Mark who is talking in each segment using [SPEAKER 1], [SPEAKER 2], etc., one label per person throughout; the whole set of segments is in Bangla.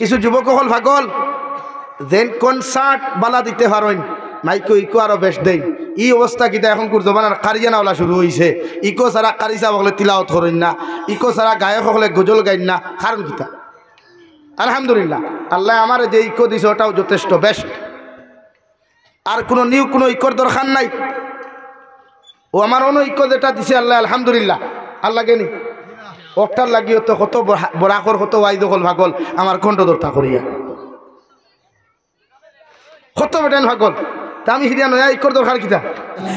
[SPEAKER 1] কিছু যুবক হল ভাগল যেন কনসার্ট বালা দিতে পারেন মাইকো ইকো আরো বেশ দেন ই অবস্থা কিতা এখন কুরজবানার কারিয়া নাওলা শুরু হয়েছে ইকো ছাড়া কারিসা বলে তিলাওয়াত করেন না ইকো ছাড়া গায়ক হলে গজল গাইন না কারণ কিতা আলহামদুলিল্লাহ আল্লাহ আমার যে ইকো দিছে ওটাও যথেষ্ট বেস্ট আর কোনো নিউ কোনো ইকোর দরকার নাই ও আমার অন্য ইকো যেটা দিছে আল্লাহ আলহামদুলিল্লাহ আল্লাহ গেনি ওটার লাগিয়ে তো কত বরাকর কত ওয়াইদ হল ভাগল আমার কণ্ঠ দরতা করিয়া কত বেটান ভাগল তা আমি হিরিয়া নয়া ইকোর দরকার কিতা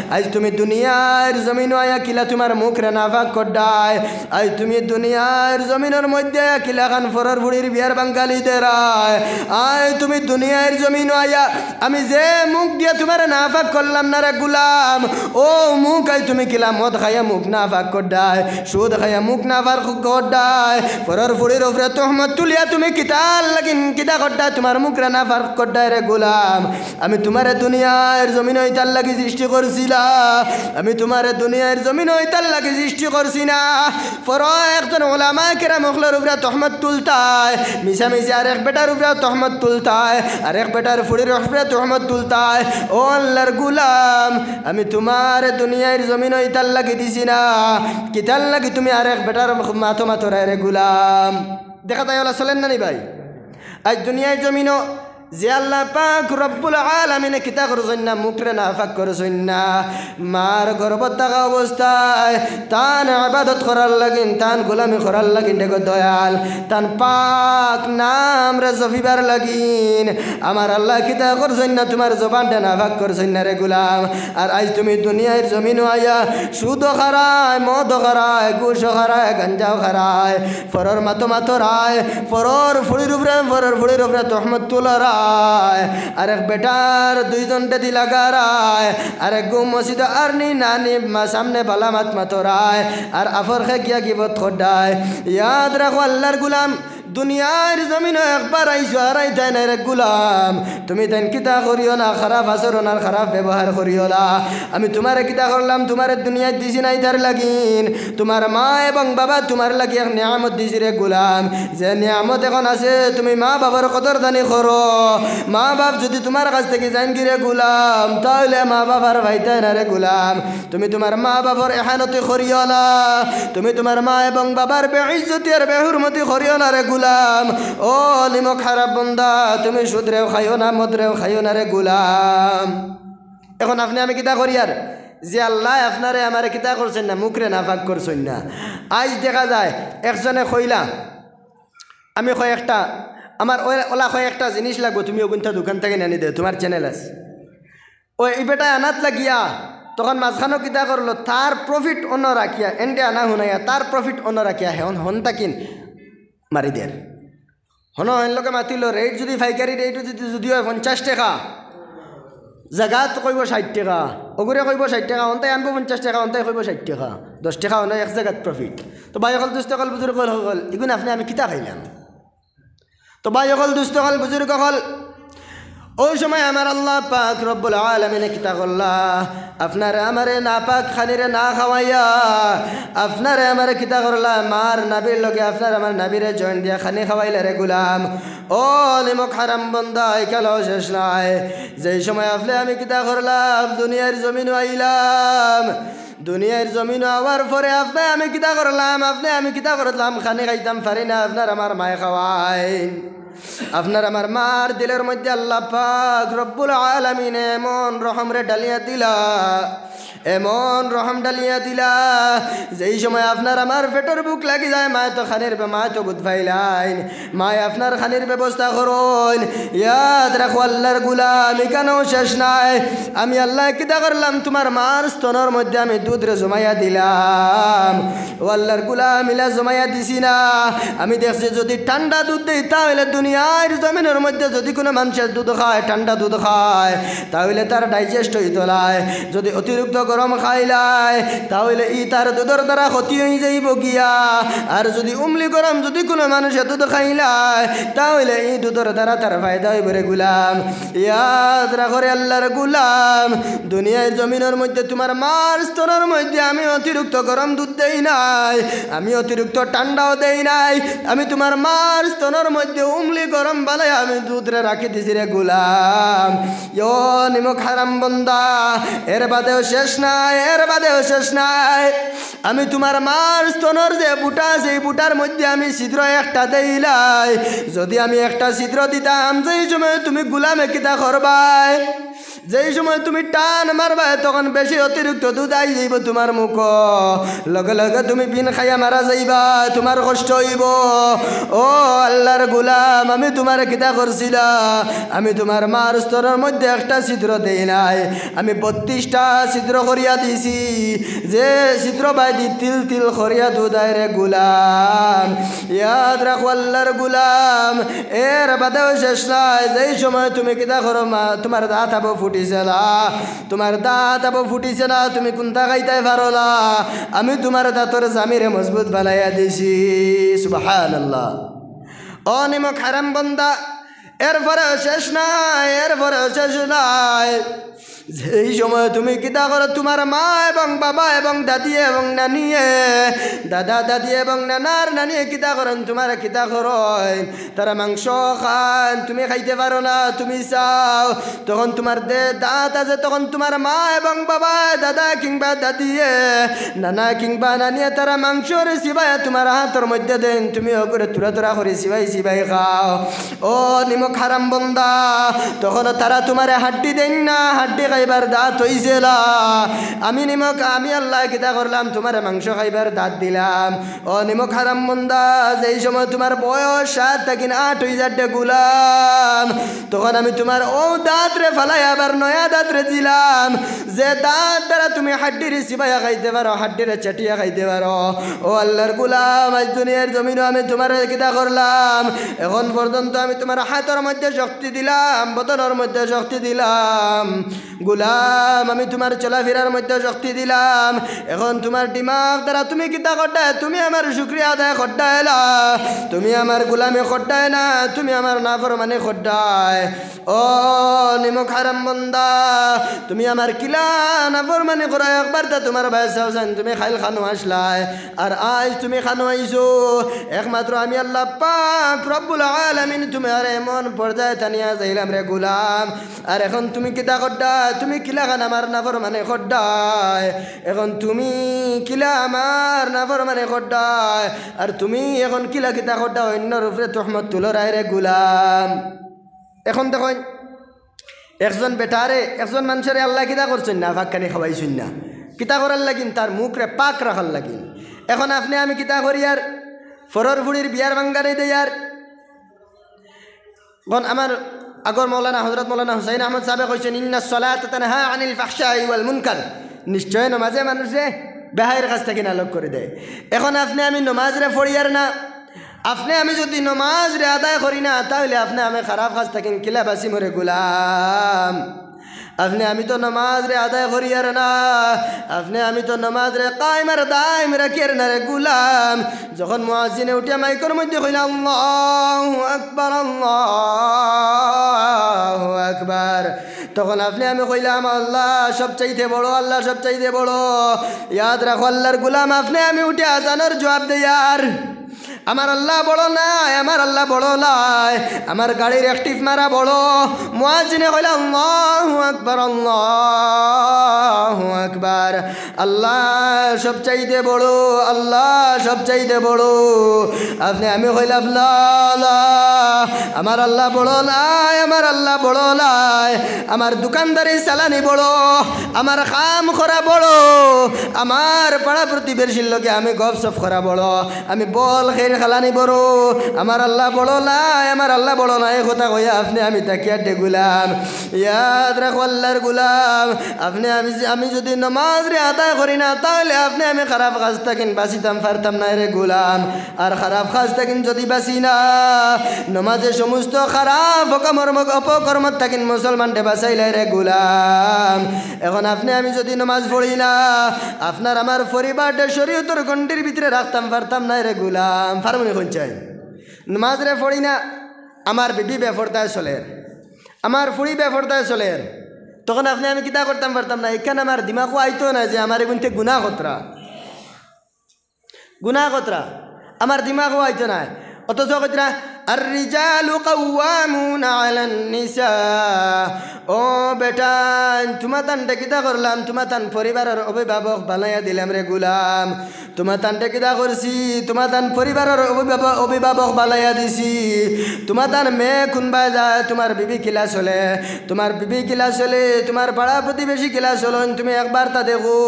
[SPEAKER 2] আজ তুমি দুনিয়ার জমিন আয়া কিলা তোমার মুখ রে নাফাক করডায় আজ তুমি দুনিয়ার জমিনের মধ্যে কিলা খান ফরর বুড়ির বিয়ার বাঙ্গালি দেরায় আজ তুমি দুনিয়ার জমিন আয়া আমি যে মুখ দিয়ে তোমার নাফাক করলাম না রে গুলাম ও মুখ আজ তুমি কিলা মদ খাইয়া মুখ নাফাক করডায় সুদ খাইয়া মুখ নাফাক করডায় ফরর বুড়ির উপরে তোহমত তুলিয়া তুমি কিতাল লাগিন কিতা করডায় তোমার মুখ রে নাফাক করডায় রে গুলাম আমি তোমার দুনিয়ার জমিন হইতার লাগি সৃষ্টি করছিলা আমি তোমার দুনিয়ার জমিন হইতার লাগি সৃষ্টি করছি না পর একজন ওলামা কেরাম মখলের উপরে তহমত তুলতায় মিশা মিশা আরেক বেটার উপরে তহমত তুলতায় আরেক বেটার ফুড়ির উপরে তহমত তুলতায় ও আল্লাহর গুলাম আমি তোমার দুনিয়ার জমিন হইতার লাগি দিছি না কিতার লাগি তুমি আরেক বেটার মাথো মাথো রে গুলাম দেখা তাই ওলা চলেন না নি ভাই আজ দুনিয়ার জমিনও যে আল্লাহ পাক রব্বুল আলামিনে কিতা করছেন না মুখরে নাফাক করছেন না মার গর্ভত থাকা অবস্থায় তান ইবাদত করার লাগিন তান গোলামি করার লাগিন দেখো দয়াল তান পাক নাম রে জফিবার লাগিন আমার আল্লাহ কিতা করছেন না তোমার জবানটা নাফাক করছেন না রে গুলাম আর আজ তুমি দুনিয়ার জমিন আয়া সুদ খারায় মদ খারায় ঘুষ খারায় গাঞ্জাও খারায় ফরর মাতো মাতো রায় ফরর ফুড়ির উপরে তহমত তুলারা আরেক বেটার দুইজনটা দিলা গারায় আরেক গু মসজিদ আর নি নানি সামনে বালা মাত মাতরায় আর আফর খে গিয়া গিবত খোডায় ইয়াদ রাখো আল্লাহর গুলাম দুনিয়ার জমিন একবার আইসো আর আইতাই নাই রে গুলাম তুমি তেন কিতা করিও না খারাপ আচরণ আর খারাপ ব্যবহার করিও না আমি তোমার কিতা করলাম তোমার দুনিয়ায় দিছি নাই তার লাগিন তোমার মা এবং বাবা তোমার লাগি এক নিয়ামত দিছি রে গুলাম যে নিয়ামত এখন আছে তুমি মা বাবার কদর দানি করো মা বাপ যদি তোমার কাছ থেকে যাইন গিরে গুলাম তাহলে মা বাবার ভাইতাই না রে গুলাম তুমি তোমার মা বাবার এহানতি করিও না তুমি তোমার মা এবং বাবার বেইজ্জতি আর বেহুরমতি করিও না রে গুলাম ও নিমক খারাপ বন্দা তুমি সুদরেও খাইও না মদরেও খাইও না রে গুলাম এখন আপনি আমি কিতা করি আর যে আল্লাহ আপনারে আমারে কিতা করছেন না মুখরে নাফাক করছেন না আজ দেখা যায় একজনে কইলা আমি কয়েকটা আমার ওলা কয়েকটা জিনিস লাগবো তুমি ওগুনটা দোকান থেকে নিয়ে দে তোমার চ্যানেল আছে ও এই বেটা আনাত লাগিয়া তখন মাঝখানো কিতা করলো তার প্রফিট অন্য রাখিয়া এন্ডে আনা শুনাইয়া তার প্রফিট অন্য রাখিয়া হেন হন তাকিন মারি দের হন লোকে মাতিল রেট যদি ফাইকারি রেট যদি হয় 50 টাকা জায়গাত কইব 60 টাকা ওগুরে কইব 60 টাকা অন্তাই আনবো 50 টাকা অন্তাই কইব 60 টাকা 10 টাকা অন্য এক জায়গাত প্রফিট তো ভাই অকল দুষ্ট কল বুজুর্গ হল এগুন আপনি আমি কিতা খাইলাম তো ভাই অকল দুষ্ট কল বুজুর্গ হল ওই সময় আমার আল্লাহ পাক রব্বুল আলামিন কিতা করলা আপনারে আমারে না পাক খানিরে না খাওয়াইয়া আপনারে আমারে কিতা করলা মার নাবির লগে আপনার আমার নাবিরে জয়েন দিয়া খানি খাওয়াইলে রে গুলাম ও নিমক হারাম বন্দা একালো শেষ নাই যেই সময় আপনি আমি কিতা করলাম দুনিয়ার জমিন আইলাম দুনিয়ার জমিন আওয়ার পরে আপনি আমি কিতা করলাম আপনি আমি কিতা করলাম খানি খাইতাম পারি না আপনার আমার মায়ে খাওয়াইন আপনার আমার মার দিলের মধ্যে আল্লাহ পাক রব্বুল আলামিন এমন রহম রে ডালিয়া দিলা এমন রহম ডালিয়া দিলা যেই সময় আপনার আমার পেটের বুক লাগি যায় মা তো খানির মা তো গুদ ফাইলাইন মায় আপনার খানির ব্যবস্থা করুন ইয়াদ রাখো আল্লাহর গুলাম এখানেও শেষ নাই আমি আল্লাহ কিতা করলাম তোমার মার স্তনের মধ্যে আমি দুধ রে জমাইয়া দিলাম ও আল্লাহর গুলাম ইলা জমাইয়া দিছি না আমি দেখছি যদি ঠান্ডা দুধ দেই তাহলে দুনিয়ার জমিনের মধ্যে যদি কোনো মানুষের দুধ খায় ঠান্ডা দুধ খায় তাহলে তার ডাইজেস্ট হইতে লাই যদি অতিরিক্ত গরম খাইলাই তাহলে ই তার দুধের দ্বারা ক্ষতি হয়ে যাইব গিয়া। আর যদি উমলি গরম যদি কোনো মানুষে দুধ খাইলায় তাহলে এই দুধের দ্বারা তার ফায়দা হইব রে গুলাম। ইয়াদ রাখো রে আল্লাহর গুলাম, দুনিয়ার জমিনের মধ্যে তোমার মার স্তরের মধ্যে আমি অতিরিক্ত গরম দুধ দেই নাই, আমি অতিরিক্ত ঠান্ডাও দেই নাই, আমি তোমার মার স্তনের মধ্যে উমলি গরম বালাই আমি দুধ রে রাখি দিছি রে গুলাম। ইয়ো নিমক হারাম বন্দা, এর বাদেও শেষ নাই, এর বাদেও শেষ নাই। আমি তোমার মার স্তনের যে বুটা সেই বুটার মধ্যে আমি ছিদ্র একটা দেইলাই, যদি আমি একটা ছিদ্র দিতাম যেই সময় তুমি গুলামে কিতা করবাই, যেই সময় তুমি টান মারবা তখন বেশি অতিরিক্ত দুধ আই যাইব তোমার মুখ, লগে লগে তুমি বিন খাইয়া মারা যাইবা, তোমার কষ্ট হইব। ও আল্লাহর গুলাম, আমি তোমার কিতা করছিলা, আমি তোমার মার স্তরের মধ্যে একটা ছিদ্র দেই নাই, আমি 32টা ছিদ্র করিয়া দিছি, যে ছিদ্র বাইদি তিল তিল করিয়া দুধ আয় রে গুলাম। ইয়াদ রাখো আল্লাহর গুলাম, এর বাদেও শেষ নাই। যেই সময় তুমি কিতা করো মা, তোমার দাঁত আবো ফুটিছে না, তোমার দাঁত আবো ফুটিছে না, তুমি কোনটা খাইতে পারো না, আমি তোমার দাঁতর জামিরে মজবুত বানাইয়া দিছি। সুবহানাল্লাহ। ও নিমক হারাম বন্দা, এরপরে শেষ নাই, এরপরে শেষ নাই। যেই সময় তুমি কিতা করো, তোমার মা এবং বাবা এবং দাদি এবং নানিয়ে, দাদা দাদি এবং নানার নানিয়ে কিতা করেন, তোমার কিতা করেন, তারা মাংস খান, তুমি খাইতে পারো না, তুমি চাও, তখন তোমার দাঁত আছে, তখন তোমার মা এবং বাবা দাদা কিংবা দাদিয়ে নানা কিংবা নানিয়ে তারা মাংসর সিবাই তোমার হাতের মধ্যে দেন, তুমি করে তুরা তুরা করে সিবাই সিবাই খাও। ও নিমক হারাম বন্দা, তখন তারা তোমার হাড্ডি দেন না, হাড্ডি খাইবার দাঁত হইছে না, আমি নিমক, আমি আল্লাহ কিতা করলাম, তোমার মাংস খাইবার দাঁত দিলাম। ও নিমক হারাম বন্দা, যেই সময় তোমার বয়স 7 থেকে 8 হয়ে যাচ্ছে গুলাম, তখন আমি তোমার ও দাঁত রে ফালাই আবার নয়া দাঁত রে দিলাম, যে দাঁত দ্বারা তুমি হাড্ডির সিবাইয়া খাইতে পারো, হাড্ডির চাটিয়া খাইতে পারো। ও আল্লাহর গুলাম, আজ দুনিয়ার জমিনও আমি তোমার কিতা করলাম, এখন পর্যন্ত আমি তোমার হাতের মধ্যে শক্তি দিলাম, বদনের মধ্যে শক্তি দিলাম গুলাম, আমি তোমার চলাফেরার মধ্যে শক্তি দিলাম, এখন তোমার দিমাগ দ্বারা তুমি কিতা করতে, তুমি আমার শুকরিয়া আদায় করতে না, তুমি আমার গুলামে করতে না, তুমি আমার নাফরমানি করতে। ও নিমক হারাম বন্দা, তুমি আমার কিলা নাফরমানি করা একবার তা তোমার ভাইসাও জান, তুমি খাইল খানো আসলাই, আর আজ তুমি খানো আইছো একমাত্র আমি আল্লাহ পাক রব্বুল আলামিন তুমি আর এমন পর্যায়ে টানিয়া যাইলাম রে গুলাম। আর এখন তুমি কিতা করতে, তুমি কিলা খান আমার নাফরমানি করতে, এখন তুমি কিলা আমার নাফরমানি করতে, আর তুমি এখন কিলা কিতা করতে অন্যর উপরে তহমত তুলো রায় রে গুলাম। এখন দেখুন, একজন বেটারে, একজন মানুষের আল্লাহ কিতা করছেন না, ভাগখানি খাওয়াইছেন না, কিতা করার লাগিন তার মুখরে পাক রাখার লাগিন। এখন আপনি আমি কিতা করি আর ফরর ফুড়ির বিয়ার বাঙ্গারে দেয়, আর আমার আগর মৌলানা হযরত মৌলানা হুসাইন আহমদ সাহেব কইছেন, ইন্নাস সালাতা তানহা আনিল ফাহশাই ওয়াল মুনকার, নিশ্চয় নমাজে মানুষে বেহাইয়ের কাছ থেকে নালক করে দেয়। এখন আপনি আমি নমাজরে পড়িয়ার না, আপনি আমি যদি নমাজ রে আদায় করি না, তাহলে আপনি আমি খারাপ কাজ থাকেন কিলা বাসি মরে গুলাম। আপনি আমি তো নমাজ রে আদায় করি আর না, আপনি আমি তো নমাজ রে কায়েম আর দায়েম রাখি আর না রে গুলাম। যখন মুয়াজ্জিনে উঠে মাইকের মধ্যে কইলা আল্লাহু আকবার আল্লাহু আকবার, তখন আপনি আমি কইলাম আল্লাহ সবচাইতে বড়, আল্লাহ সবচাইতে বড়। ইয়াদ রাখো আল্লাহর গুলাম, আপনি আমি উঠে আজানের জবাব দেই, আর আমার আল্লাহ বড় নাই, আমার আল্লাহ বড় নাই, আমার গাড়ির অ্যাক্টিভ মারা বড়। মুয়াজ্জিনে কইলা আল্লাহু আকবার আল্লাহু আকবার, আল্লাহ সবচাইতে বড়, আল্লাহ সবচাইতে বড়। আপনি আমি কইলাম লা লা, আমার আল্লাহ বড় নাই, আমার আল্লাহ বড় নাই, আমার দোকানদারি চালানি বড়, আমার কাম করা বড়, আমার পাড়া প্রতিবেশীর লগে আমি গপ সপ করা বড়, আমি বল সকল খের খালানি বড় আমার আল্লাহ বড় নাই আমার আল্লাহ বড় নাই কথা কইয়া আপনি আমি তাকিয়া ডেগুলাম ইয়াদ রাখো আল্লাহর গুলাম আপনি আমি যদি নামাজ রে আদায় করি না তাহলে আপনি আমি খারাপ কাজ থাকেন বাঁচিতাম পারতাম না রে গুলাম আর খারাপ কাজ থাকেন যদি বাঁচি না নামাজে সমস্ত খারাপ অপকর্ম থাকেন মুসলমানকে বাঁচাইলে রে গুলাম এখন আপনি আমি যদি নামাজ পড়ি না আপনার আমার পরিবারটা শরীয়তের গণ্ডির ভিতরে রাখতাম পারতাম না রে গুলাম ফার্মনি পঞ্চায় নামাজ রে পড়ি না আমার বিবি বেফরদায় চলে আমার ফুড়ি বেফরদায় চলে তখন আপনি আমি কিতা করতাম পারতাম না এখানে আমার দিমাগও আইতো না যে আমার এগুনতে গুনাহ কতরা আমার দিমাগও আইতো না অথচ কতরা الرجال قوامون على النساء ও বেটা তোমার তানটা কিতা করলাম তোমার তান পরিবারের অভিভাবক বানাইয়া দিলাম রে গুলাম তোমার তানটা কিতা করছি তোমার তান পরিবারের অভিভাবক বানাইয়া দিছি তোমার তান মেয়ে খুনবাই যায় তোমার বিবি কিলা চলে তোমার বিবি কিলা চলে তোমার পাড়া প্রতিবেশী কিলা চলন তুমি একবার তা দেখো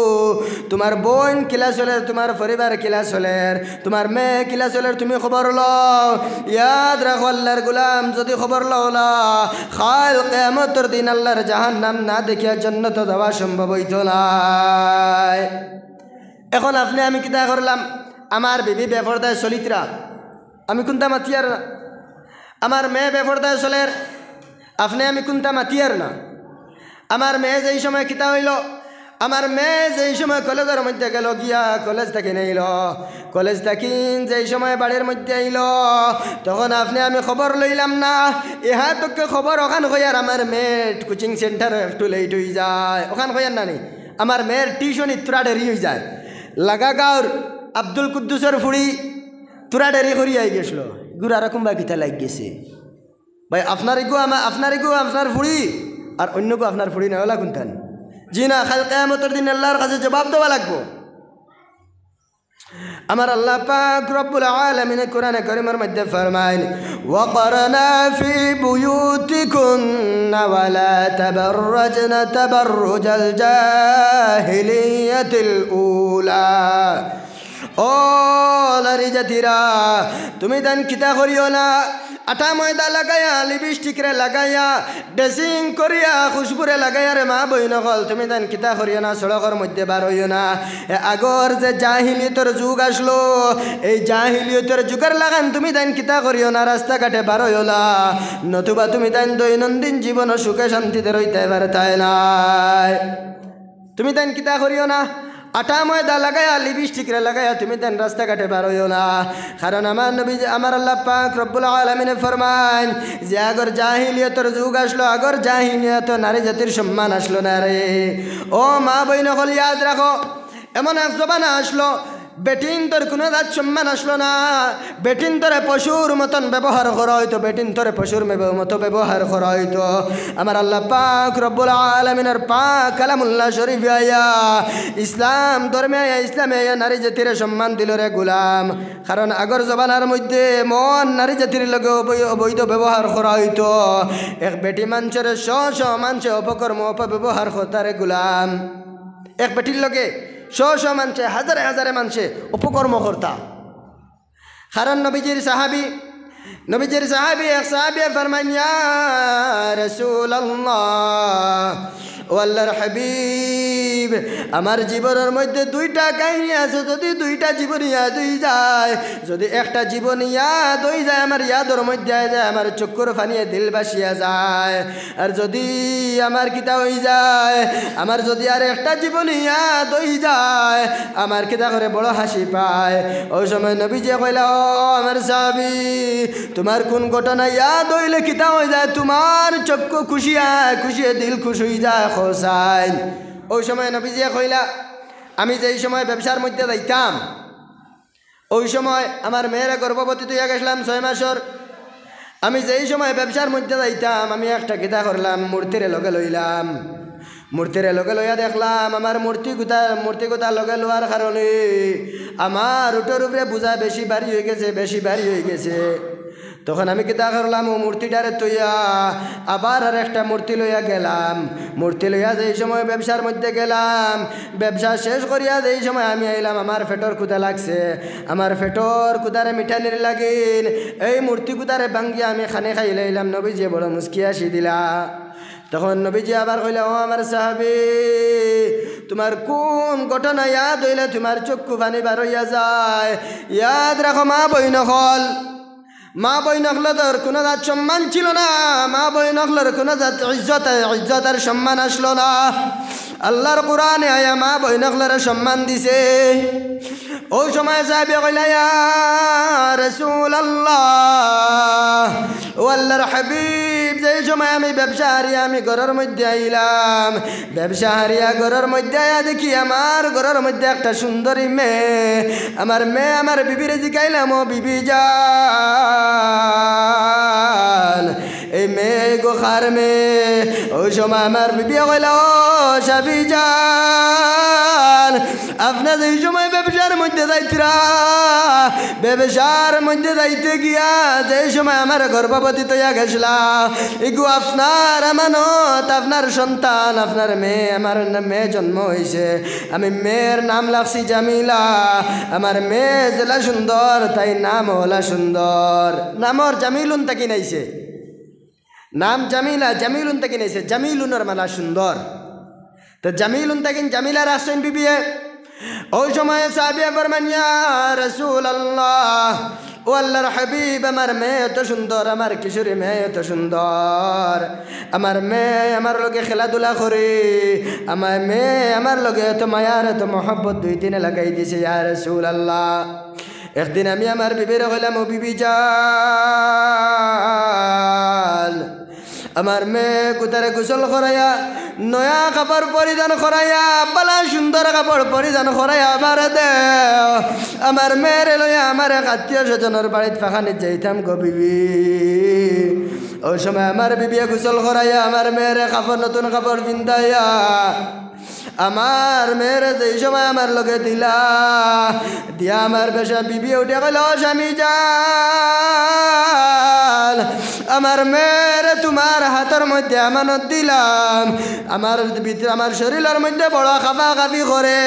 [SPEAKER 2] তোমার বোন কিলা চলে তোমার পরিবার কিলা চলে তোমার মেয়ে কিলা চলে তুমি খবর লও ইয়াদ রাখো আল্লাহর গুলাম যদি খবর লও না কাল কিয়ামতের দিন আল্লাহর জাহান্নাম না দেখিয়া জান্নাতে যাওয়া সম্ভব হইত না এখন আপনি আমি কিতা করলাম আমার বিবি বেপরদায় চলিত্রা আমি কোনটা মাতিয়ার না আমার মেয়ে বেপরদায় চলের আপনি আমি কোনটা মাতিয়ার না আমার মেয়ে যেই সময় কিতা হইল আমার মেয়ে যেই সময় কলেজের মধ্যে গেল গিয়া কলেজ থেকে নেইল কলেজ থাকি যেই সময় বাড়ির মধ্যে আইল তখন আপনি আমি খবর লইলাম না ইহা তোকে খবর ওখান হইয়ার আমার মেয়ের কোচিং সেন্টার একটু লেট হয়ে যায় ওখান হইয়ার না নি আমার মেয়ের টিউশন ইত্রা দেরি হয়ে যায় লাগা গাঁর আব্দুল কুদ্দুসের ফুড়ি তোরা দেরি করিয়া গেছিল গুড় আর কুম্বা কিতা লাগ গেছে ভাই আপনার আপনার ফুড়ি আর অন্য গো আপনার ফুড়ি না ওলা কোনটান জি না কাল কিয়ামতের দিন আল্লাহর কাছে জবাব দেওয়া লাগবো আমার আল্লাহ পাক রব্বুল আলামিন কোরআনে কারীমের মধ্যে ফরমায় ওয়াকরনা ফি বুয়ুতিকুন্না ওয়ালা তাবাররাজনা তাবাররুজাল জাহিলিয়াতিল উলা ও নারী জাতিরা তুমি দান কিতা করিও না আটা ময়দা লাগাইয়া লিপস্টিকরে লাগাইয়া ড্রেসিং করিয়া খুশবুরে লাগাইয়া রে মা বই নকল তুমি দেন কিতা করিও না সড়কের মধ্যে বার হইও না আগর যে জাহিলিয়তের যুগ আসলো এই জাহিলিয়তের যুগের লাগান তুমি দেন কিতা করিও না রাস্তাঘাটে বার হইও না নতুবা তুমি দেন দৈনন্দিন জীবন সুখে শান্তিতে রইতে পারতাই নাই তুমি দেন কিতা করিও না আটা ময়দা লাগাইয়া লিপস্টিকরে লাগাইয়া তুমি দেন রাস্তাঘাটে বার হইও না কারণ আমার নবী আমার আল্লাহ পাক রব্বুল আলামিন ফরমান যে আগর জাহিলিয়তের যুগ আসলো আগর জাহিলিয়ত নারী জাতির সম্মান আসলো না রে ও মা বইন হল ইয়াদ রাখো এমন এক জমানা আসলো বেটিন তোর কোনো জাত সম্মান আসলো না বেটিন তোরে পশুর মতন ব্যবহার করা হইতো বেটিন তোরে পশুর মতো ব্যবহার করা হইতো আমার আল্লাহ পাক রব্বুল আলামিনের পাক কালামুল্লাহ শরীফ আয়া ইসলাম ধর্মে আয়া ইসলামে আয়া নারী জাতির সম্মান দিল রে গুলাম কারণ আগর জমানার মধ্যে মন নারী জাতির লগে অবৈধ ব্যবহার করা হইতো এক বেটি মানুষের শ মানুষে অপকর্ম অপব্যবহার করতা রে গুলাম এক বেটির লগে শ মানুষে হাজারে হাজারে মানুষে উপকর্ম করতা কারণ নবীজির সাহাবি এক সাহাবি ফরমান ইয়া রাসূলুল্লাহ ও আল্লাহর হাবিব আমার জীবনের মধ্যে দুইটা কাহিনী আছে যদি দুইটা জীবন ইয়াদ হয়ে যায় যদি একটা জীবন ইয়াদ হয়ে যায় আমার ইয়াদের মধ্যে যায় আমার চক্ষুর ফানিয়ে দিল বাসিয়া যায় আর যদি আমার কিতা হয়ে যায় আমার যদি আর একটা জীবন ইয়াদ হয়ে যায় আমার কিতা করে বড় হাসি পায় ওই সময় নবীজি কইলা ও আমার সাহাবী তোমার কোন ঘটনা ইয়াদ হইলে কিতা হয়ে যায় তোমার চক্ষু খুশিয়ে দিল খুশ হয়ে যায় হোসাইন ওই সময় নবীজি কইলা আমি যেই সময় ব্যবসার মধ্যে যাইতাম ওই সময় আমার মেয়েরা গর্ভবতী হইয়া গেছিলাম 6 মাসের আমি যেই সময় ব্যবসার মধ্যে যাইতাম আমি একটা কিতা করলাম মূর্তিরে লগে লইলাম মূর্তিরে লগে লইয়া দেখলাম আমার মূর্তি গোটা লগে লোয়ার কারণে আমার উটোর উপরে বোঝা বেশি ভারী হয়ে গেছে তখন আমি কিতা করলাম, ও মূর্তিটারে তুইয়া আবার আর একটা মূর্তি লইয়া গেলাম। মূর্তি লইয়া যেই সময় ব্যবসার মধ্যে গেলাম, ব্যবসা শেষ করিয়া যেই সময় আমি আইলাম, আমার ফেটর কুদা লাগছে। আমার ফেটর কুদারে মিঠানির লাগিন এই মূর্তি কুদারে ভাঙ্গিয়া আমি খানে খাই লাইলাম। নবীজি বড় মুস্কি আসি দিলা। তখন নবীজি আবার কইলা, ও আমার সাহাবী, তোমার কোন ঘটনা ইয়াদ হইলে তোমার চক্ষু পানি বার হইয়া যায়? ইয়াদ রাখো, মা বই নকল, মা বই নকলর কোনো জাত সম্মান ছিল না। মা বই নকলর কোনো জাত ইজ্জত আর সম্মান আসলো না। আল্লাহর কোরআনে আয়া মা বই নকলর সম্মান দিছে। ওই সময় সাহাবী কইলা, ইয়া রাসূলুল্লাহ, ও আল্লাহর হাবিব, যেই সময় আমি ব্যবসা হারিয়া আমি ঘরের মধ্যে আইলাম, ব্যবসা হারিয়া ঘরের মধ্যে আয়া দেখি আমার ঘরের মধ্যে একটা সুন্দরী মেয়ে। আমার মেয়ে আমার বিবিরে জিগাইলাম, ও বিবি জান, এই মেয়ে গো খার মেয়ে? ওই সময় আমার বিবি কইলা, ও সাবি জান, আপনার এই সময় ব্যবসার মধ্যে যাইতরা, ব্যবসার মধ্যে যাইতে গিয়া যে সময় আমার গর্ভবতী তৈয়া গেছিলা, এগু আপনার আমানত, আপনার সন্তান, আপনার মেয়ে, আমার মেয়ে জন্ম হয়েছে। আমি মেয়ের নাম লাগছি জামিলা। আমার মেয়ে জেলা সুন্দর, তাই নাম হলা সুন্দর। নামর জামিলুন তাকি নাইছে, নাম জামিলা, জামিলুন তাকি নাইছে। জামিলুনের মালা সুন্দর। তো জামিলুন তাকিন জামিলার আসেন বিবিয়ে। ওই সময় সাহাবী ফরমান, ইয়া রাসূলুল্লাহ, ও আল্লাহর হাবিব, আমার মেয়ে এত সুন্দর, আমার কিশোরী মেয়ে এত সুন্দর, আমার মেয়ে আমার লগে খেলাধুলা করে, আমার মেয়ে আমার লগে এত মায়ার এত মহব্বত দুই দিনে লাগাই দিছে। ইয়া রাসূলুল্লাহ, একদিন আমি আমার বিবির কইলাম, ও বিবি জান, আমার মেয়ে কুতারে গোসল করাইয়া, নয়া কাপড় পরিধান করাইয়া, বালা সুন্দর কাপড় পরিধান করাইয়া আমার দে। আমার মেয়ের লইয়া আমার এক আত্মীয় স্বজনের বাড়িতে ফাঁকানি যাইতাম গো বিবি। ওই সময় আমার বিবিয়ে গোসল করাইয়া আমার মেয়ের কাপড়, নতুন কাপড় পিন্ধাইয়া আমার মেয়েরে যেই সময় আমার লগে দিলা, দিয়া আমার বেশা বিবি উঠে গেল, স্বামী জান, আমার মেয়েরে তোমার হাতের মধ্যে আমানত দিলাম। আমার ভিতরে আমার শরীরের মধ্যে বড় খাবা খাবি করে,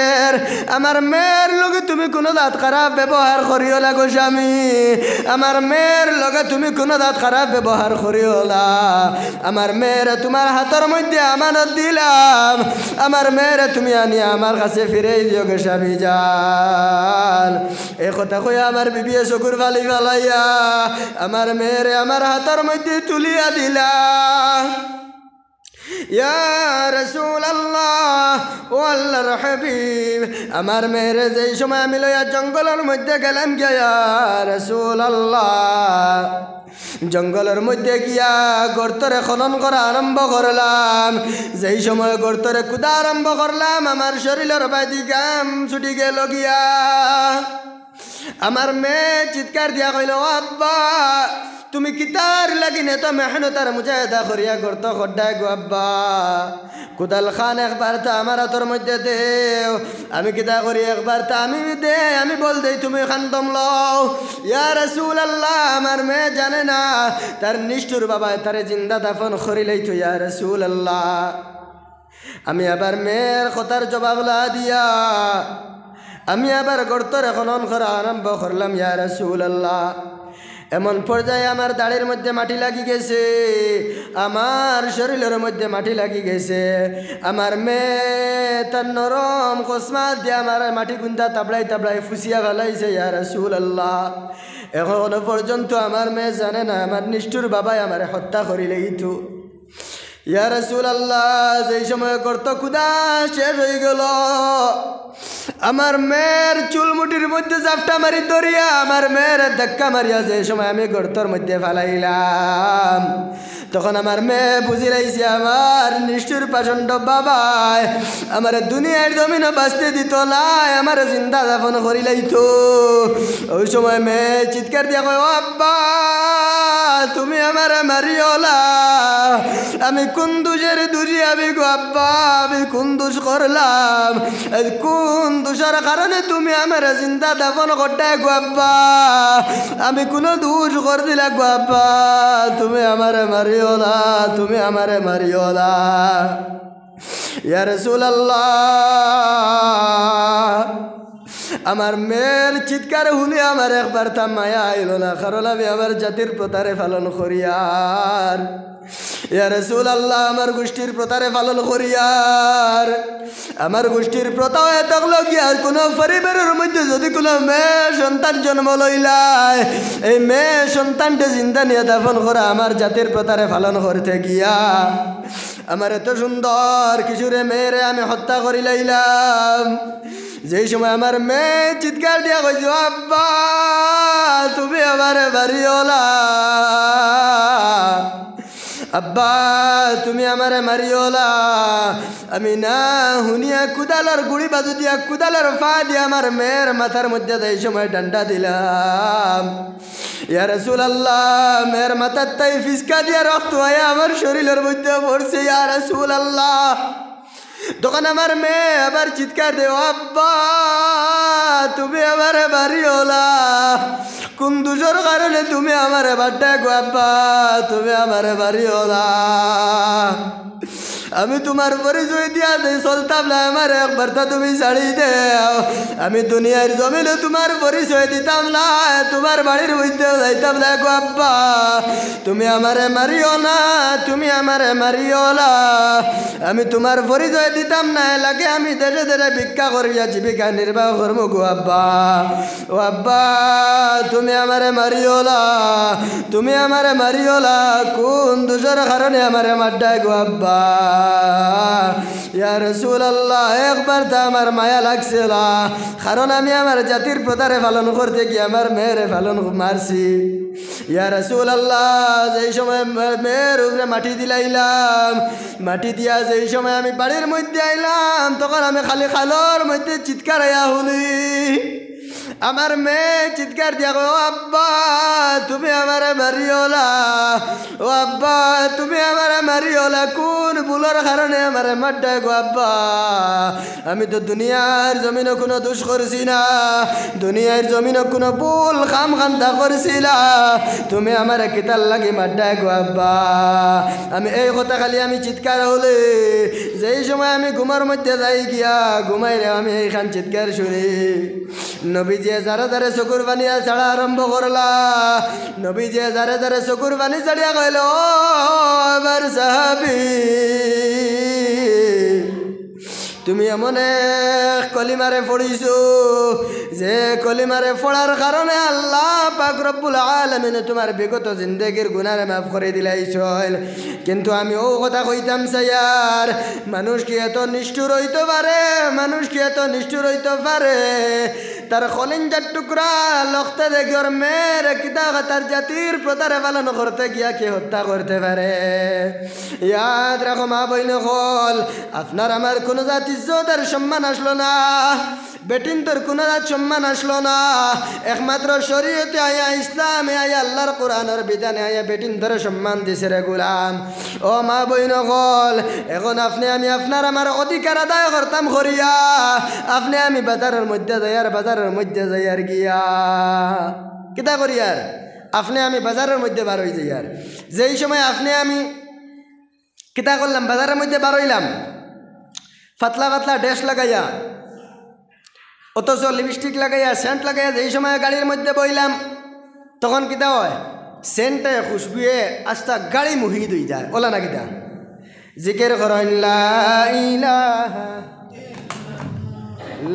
[SPEAKER 2] আমার মেয়ের লগে তুমি কোনো দাঁত খারাপ ব্যবহার করিও লাগো স্বামী। আমার মেয়ের লগে তুমি কোনো দাঁত খারাপ ব্যবহার করিও না। আমার মেয়েরে তোমার হাতের মধ্যে আমানত দিলাম, আমার মেয়েরে তুমি আনিয়া আমার কাছে ফিরে দিও গে স্বামী জান। এই কথা কইয়া আমার বিবিয়ে চকুর ফালি ফালাইয়া আমার মেয়েরে আমার হাতের মধ্যে তুলিয়া দিলা। ইয়া রাসূলুল্লাহ, ও আল্লাহর হাবিব, আমার মেয়েরে যেই সময় আমি লইয়া জঙ্গলের মধ্যে গেলাম গিয়া, ইয়া রাসূলুল্লাহ, জঙ্গলের মধ্যে গিয়া গর্তরে খনন করা আরম্ভ করলাম। যেই সময় গর্তরে কুদা আরম্ভ করলাম, আমার শরীরের বাইদি গাম ছুটি গেল গিয়া। আমার মেয়ে চিৎকার দিয়া কইল, আব্বা, তুমি কিতার লাগিনে তো মেহনতার মুজাহিদা করিয়া গর্ত খড্ডায় গো আব্বা, কুদাল খান একবার তা আমার হাতের মধ্যে দেও। আমি কিতা করি, একবার তা আমি দে, আমি বল দেই, তুমি খান্তম লও। ইয়া রাসূলুল্লাহ, আমার মেয়ে জানে না তার নিষ্ঠুর বাবা তারে জিন্দা দাফন করিলেই তো। ইয়া রাসূলুল্লাহ, আমি আবার মেয়ের কথার জবাব লা দিয়া আমি আবার গর্তরে খনন করা আরম্ভ করলাম। ইয়া রাসূলুল্লাহ, এমন পর্যায়ে আমার দাড়ির মধ্যে মাটি লাগি গেছে, আমার শরীরের মধ্যে মাটি লাগি গেছে। আমার মেয়ে তার নরম কসমাত দিয়ে আমার মাটি গুন্দা তাবলাই তাবলাই ফুসিয়া ফেলাইছে। ইয়া রাসূলুল্লাহ, এখনো পর্যন্ত আমার মেয়ে জানে না আমার নিষ্ঠুর বাবাই আমার হত্যা করিলেই তো। ইয়া রাসূলুল্লাহ, যেই সময় গর্ত কুদা শেষ হয়ে গেল, আমার মেয়ের চুলমুটির মধ্যে জাপটা মারি ধরিয়া আমার মেয়ের ধাক্কা মারিয়া যে সময় আমি গর্তর মধ্যে ফালাইলাম, তখন আমার মেয়ে বুঝি রাইছে আমার নিষ্ঠুর পাষণ্ড বাবাই আমার দুনিয়ার জমিনও বাঁচতে দিত নাই, আমার জিন্দা যাপন করি লাইতো। ওই সময় মেয়ে চিৎকার দিয়া কয়, ও আব্বা তুমি আমার মারিওলা, আমি কোন দোষের দোষী, আমি গো আব্বা আমি কোন দোষ করলাম, কোন দোষের কারণে তুমি আমার জিন্দা দাফন করতে গো আব্বা, আমি কোনো দোষ করে দিলা গো আব্বা, তুমি আমারে মারিওলা, তুমি আমারে মারিওলা। ইয়া রাসূলুল্লাহ, আমার মেয়ের চিৎকার শুনি আমার একবার তা মায়া আইল না, কারণ আমি আমার জাতির প্রতারে পালন করিয়ার। ইয়া রাসূলুল্লাহ, আমার গোষ্ঠীর প্রতারে পালন করিয়ার, আমার গোষ্ঠীর প্রথা হয়ে থাকলো কি আর কোনো পরিবারের মধ্যে যদি কোনো মেয়ে সন্তান জন্ম লইলাই, এই মেয়ে সন্তানটা চিন্তা নিয়ে দাফন করা আমার জাতির প্রতারে পালন করতে গিয়া আমার এত সুন্দর কিশোরে মেয়েরে আমি হত্যা করি লাইলাম। যেই সময় আমার মেয়ে চিৎকার দিয়া কইছে, আব্বা তুমি আমারে মারিওলা, আব্বা তুমি আমারে মারিওলা, আমি না শুনিয়া কুদালের গুড়ি বাজু দিয়া কুদালের ফা দিয়া আমার মেয়ের মাথার মধ্যে এই সময় ডান্ডা দিলাম। ইয়া রাসূলুল্লাহ, মেয়ের মাথার তাই ফিসকা দিয়া রক্ত হয়ে আমার শরীরের মধ্যে পড়ছে। ইয়া রাসূলুল্লাহ, তখন আমার মেয়ে আবার চিৎকার দেও, আব্বা তুমি আমারে মারিওলা, কোন দোষের কারণে তুমি আমারে বাড্ডা গো আব্বা, তুমি আমারে মারিওলা, আমি তোমার পরিচয় দিয়া দে চলতাম না, আমার একবার তো তুমি ছাড়ি দেও, আমি দুনিয়ার জমিনে তোমার পরিচয় দিতাম না, তোমার বাড়ির মধ্যেও যাইতাম না গো আব্বা, তুমি আমারে মারিও না, তুমি আমারে মারিও না, আমি তোমার পরিচয় দিতাম না, লাগে আমি দেশে দেশে ভিক্ষা করিয়া জীবিকা নির্বাহ করবো গো আব্বা। ও আব্বা তুমি আমারে মারিও না, তুমি আমারে মারিও না, কোন দোষের কারণে আমারে মারডায় গো আব্বা। ইয়া রাসূলুল্লাহ, একবার তো আমার মায়া লাগছিল, কারণ আমি আমার জাতির প্রতারে পালন করতে গিয়ে আমার মেয়েরে পালন মারছি। ইয়া রাসূলুল্লাহ, যেই সময় মেয়ের উপরে মাটি দিলাইলাম, মাটি দিয়া যেই সময় আমি বাড়ির মধ্যে আইলাম, তখন আমি খালি খালোর মধ্যে চিৎকার আয়া হলি, আমার মেয়ে চিৎকার দিয়া কয়, ও আব্বা তুমি আমারে মারিওলা, ও আব্বা তুমি আমারে মারিওলা, কোন ভুলের কারণে আমারে মারডায় গো আব্বা, আমি তো দুনিয়ার জমিনে কোনো দোষ করছি না, দুনিয়ার জমিনে কোনো ভুল কাম কান্দা করছি না, তুমি আমারে কিতার লাগি মারডায় গো আব্বা। আমি এই কথা খালি আমি চিৎকার হলে, যেই সময় আমি ঘুমার মধ্যে যাই গিয়া ঘুমাইলে আমি এইখান চিৎকার শুনি, নবীজি যারা যারা চকুর পানি ছাড়া আরম্ভ করলা, নবীজি যারা যারা চকুর পানি ছাড়িয়া কইল, ও আমার সাহাবী তুমি এমন এক কলিমারে পড়িছো যে কলিমারে পড়ার কারণে আল্লাহ পাক রব্বুল আলামিন তোমার বিগত জিন্দেগির গুনাহ মাফ করে দিলাইছেন। কিন্তু আমি ও কথা কইতাম স্যার, মানুষ কি এত নিষ্ঠুর হইতে পারে, মানুষ কি এত নিষ্ঠুর হইতে পারে, তার কলিজার টুকরা লখতে দেখি ওর মেয়ের কিতা তার জাতির প্রতারে পালন করতে গিয়া কে হত্যা করতে পারে। ইয়াদ রাখো মা বইন হল, আপনার আমার কোনো জাতি ইজ্জতের সম্মান আসলো না, বেটিন তোর কোনো জাত সম্মান আসলো না, একমাত্র শরীয়তে আয়া ইসলামে আয়া আল্লাহর কোরআনের বিধানে আয়া বেটিন ধরে সম্মান দিছে রে গুলাম। ও মা বইন হল, এখন আপনি আমি আপনার আমার অধিকার আদায় করতাম করিয়া, আপনি আমি বাজারের মধ্যে যাইয়ার, বাজারের মধ্যে যাইয়ার গিয়া কিতা করিয়ার, আপনি আমি বাজারের মধ্যে বার হয়ে যাইয়ার, যেই সময় আপনি আমি কিতা করলাম, বাজারের মধ্যে বার হইলাম পাতলা পাতলা ড্রেস লাগাইয়া, অথচ লিপস্টিক লাগাইয়া সেন্ট লাগাইয়া যেই সময় গাড়ির মধ্যে বইলাম, তখন কিতা হয়, সেন্টে খুশবুয়ে আস্তা গাড়ি মুহিদ হয়ে যায়। ওলা না কিতা জিকির করেন লা ইলাহা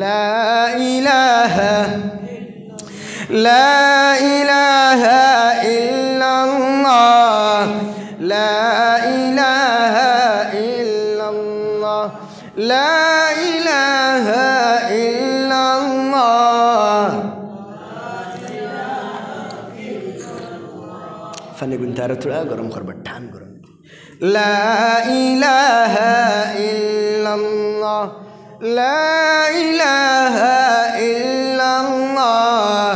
[SPEAKER 2] লা ইলাহা লা ইলাহা ইল্লাল্লাহ লা ইলাহা ইল্লাল্লাহ লা ইলাহা ইল্লাল্লাহ। ফানি গুন তার থোড়া গরম করবার ঠান গরম লা ইলাহা ইল্লাল্লাহ লা ইলাহা ইল্লাল্লাহ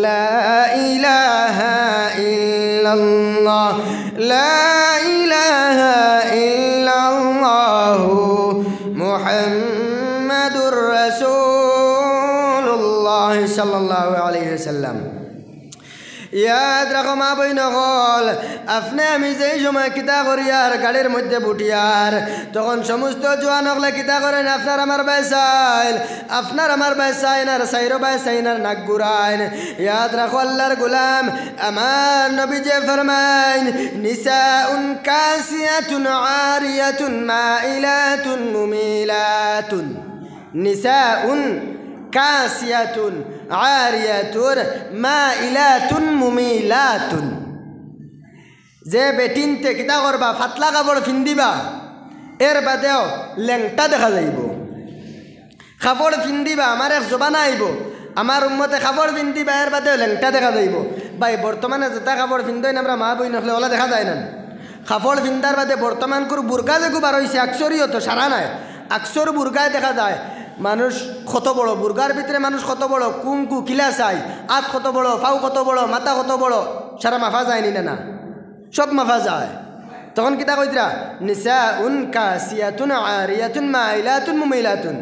[SPEAKER 2] লা ইলাহা ইল্লাল্লাহ লা ইলাহা ইল্লাল্লাহ মুহাম্মাদুর রাসূলুল্লাহ সাল্লাল্লাহু আলাইহি ওয়াসাল্লাম ইয়াদ রাখো মা বই নকল আপনি আমি যেই সময় কিতা করি আর গাড়ির মধ্যে বুটিয়ার তখন সমস্ত জোয়ান হকলে কিতা করেন আপনার আমার বাইসাইল আপনার আমার বাইসাইন আর সাইরো বাইসাইন আর নাক গুরাইন ইয়াদ রাখো আল্লাহর গোলাম আমার নবী যে ফরমাইন নিসাউন কাসিয়াতুন আরিয়াতুন মাইলাতুন মুমিলাতুন নিসাউন কাসিয়াতুন আরিয়াতুন মাইলাতুন মুমিলাতুন যে বেটিনতে কিতা করবা ফাতলা কাপড় ফিন্দিবা এর বাদেও লেংটা দেখা যাইব কাপড় ফিন্দিবা আমার এক জবানা আইব আমার উম্মতে কাপড় ফিন্দিবা এর বাদেও লেংটা দেখা যাইব ভাই বর্তমানে যেটা কাপড় ফিন্দই আমরা মা বই নখলে ওলা দেখা যায় না কাপড় ফিন্দার বাদে বর্তমান করে বুরকা যেগু বার হয়েছে আকসরিও তো সারা নাই আকসর বুরকায় দেখা যায় মানুষ কত বড় বুর্গার ভিতরে মানুষ কত বড় কুমকু কিলা চাই আত কত বড় ফাউ কত বড় মাথা কত বড় সারা মাফা যায়নি না সব মাফা যায় তখন কিতা কইতরা নিসাউন কাসিয়াতুন আরিয়াতুন মাইলাতুন মুমিলাতুন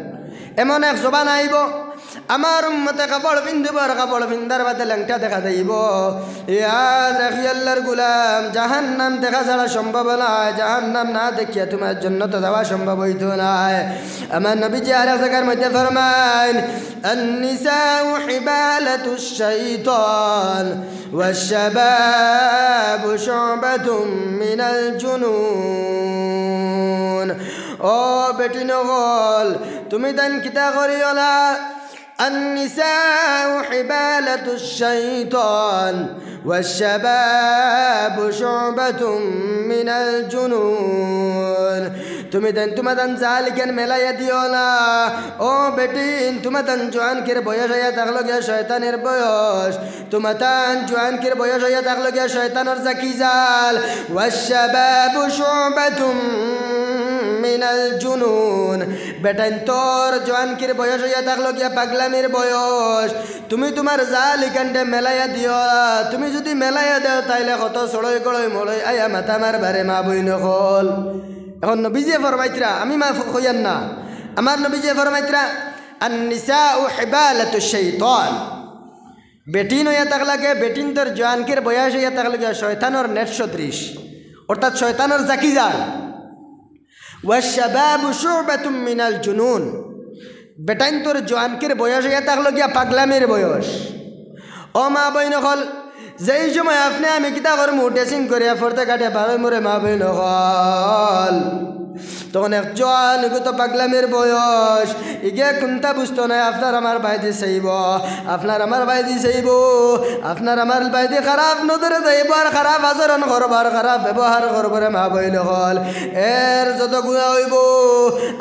[SPEAKER 2] এমন এক জবান আইব আমার উম্মতে কাপড় পিন্ধিব আর কাপড় পিন্ধার বাদে ল্যাংটা দেখা যাইব ইয়াদ রাখি আল্লাহর গুলাম জাহান্নাম দেখা ছাড়া সম্ভব নয় জাহান্নাম না দেখিয়া তোমার জন্য তো যাওয়া সম্ভব হইতো নাই আমার নবীজি আর এক জায়গার মধ্যে ফরমাইন আন-নিসাউ হিবালাতুশ শাইতান ওয়াশ-শাবাবু শু'বাতুম মিনাল জুনুন ও বেটি নগল তুমি তান কিতা করিওলা النساء حبالة الشيطان والشباب شعبة من الجنون তুমাদান জালিকেন মেলাইয়া দিও না ও বেটিন তুমাদান জোয়ানকের বয়স হইয়া থাকলো গিয়া শয়তানের বয়স তুমাদান জোয়ানকের বয়স হইয়া থাকলো গিয়া শয়তানের জাকি জাল ওয়াশ-শাবাবু শু'বাতুম মিনাল জুনুন বেটাইন তোর জোয়ানকের বয়স হইয়া থাকলো গিয়া পাগলামির বয়স তুমি তোমার জালিকানটা মেলাইয়া দিও তুমি যদি মেলাইয়া দেও তাইলে কত সড়ই গড়ই মড়ই আয়া মাথা মার বারে মা বই নকল এখন নবীজি ফরমাইতরা আমি মা কইয়ান না আমার নবীজি ফরমাইতরা আন-নিসাউ হিবালাতুশ শাইতান বেটিন হইয়া থাকলাকে বেটিন তোর জোয়ানকের বয়স হইয়া থাকলাকে শয়তানের নেট সদৃশ অর্থাৎ শয়তানের জাকি জাল ওয়াশ-শাবাবু শু'বাতুম মিনাল জুনুন বেটাইন তোর জোয়ানকের বয়স হইয়া থাকলো গিয়া পাগলামির বয়স ও মা বইন হল যেই সময় আপনি আমি কিতা করমু ড্রেসিং করিয়া ফরতে কাটে বারোই মোরে মা বইন হল তখন এক জোয়ান এগো তো পাগলামের বয়স ইগে কোনটা বুঝতো না আপনার আমার বাইদি চাইব আপনার আমার বাইদি চাইব আপনার আমার বাইদি খারাপ নজরে যাইব আর খারাপ আচরণ করবার খারাপ ব্যবহার করবরে মা বইল হল এর যত গুণা হইব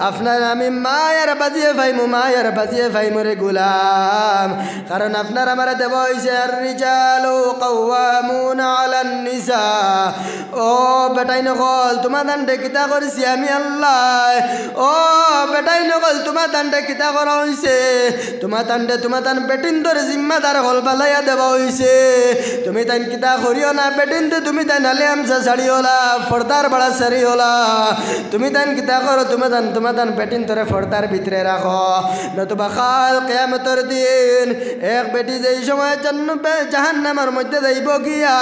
[SPEAKER 2] আপনার আমি মায়ের বাজিয়ে ফাইমু রে গুলাম কারণ আপনার আমার দেব হইছে আর রিজালু কাওয়ামুনা আলান নিসা ও বেটাই নকল তোমার দান্ডে কিতা করছি আমি আল্লাহ ও বেটাই নকল তোমার দান্ডে কিতা করা হইছে তোমার দান বেটিন তোর জিম্মাদার হল বালাইয়া দেওয়া হইছে তুমি তাই কিতা করিও না বেটিন তো তুমি তাই নালে আমসা ছাড়ি হলা ফর্দার বাড়া ছাড়ি হলা তুমি তাই কিতা করো তোমার দান বেটিন তোরে ফর্দার ভিতরে রাখো নতুবা কাল কিয়ামতের দিন এক বেটি যেই সময় জাহান্নামের মধ্যে যাইব গিয়া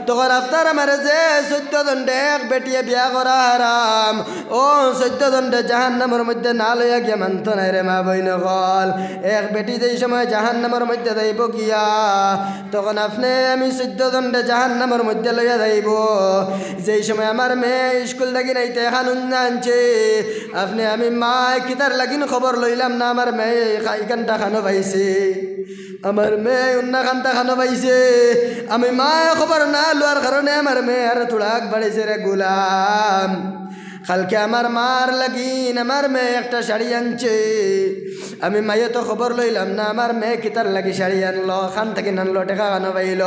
[SPEAKER 2] তখন আপনার আমার যে 14 দণ্ডে এক বেটিয়ে বিয়া করা হারাম ও 14 দণ্ডে জাহান্নামের মধ্যে না লইয়া গিয়া মানত নাই রে মা বইন হল এক বেটি যেই সময় জাহান্নামের মধ্যে যাইব গিয়া তখন আপনি আমি 14 দণ্ডে জাহান্নামের মধ্যে লইয়া যাইব যেই সময় আমার মেয়ে স্কুল লাগি নাইতে খানুন আনছে আপনি আমি মা কিতার লাগিন খবর লইলাম না আমার মেয়ে এখানটা খানো পাইছে আমার মেয়ে উন্না খানটা খানো পাইছে আমি মা খবর না লোয়ার কারণে আমার মেয়ে আর তোড়াক বাড়িছে রে গুলাম কালকে আমার মার লাগিন আমার মেয়ে একটা শাড়ি আনছে, আমি মাইয়ে তো খবর লইলাম না আমার মেয়ে কিতার লাগি শাড়ি আনলো, খান থেকে নানলো টেকা কানো পাইল।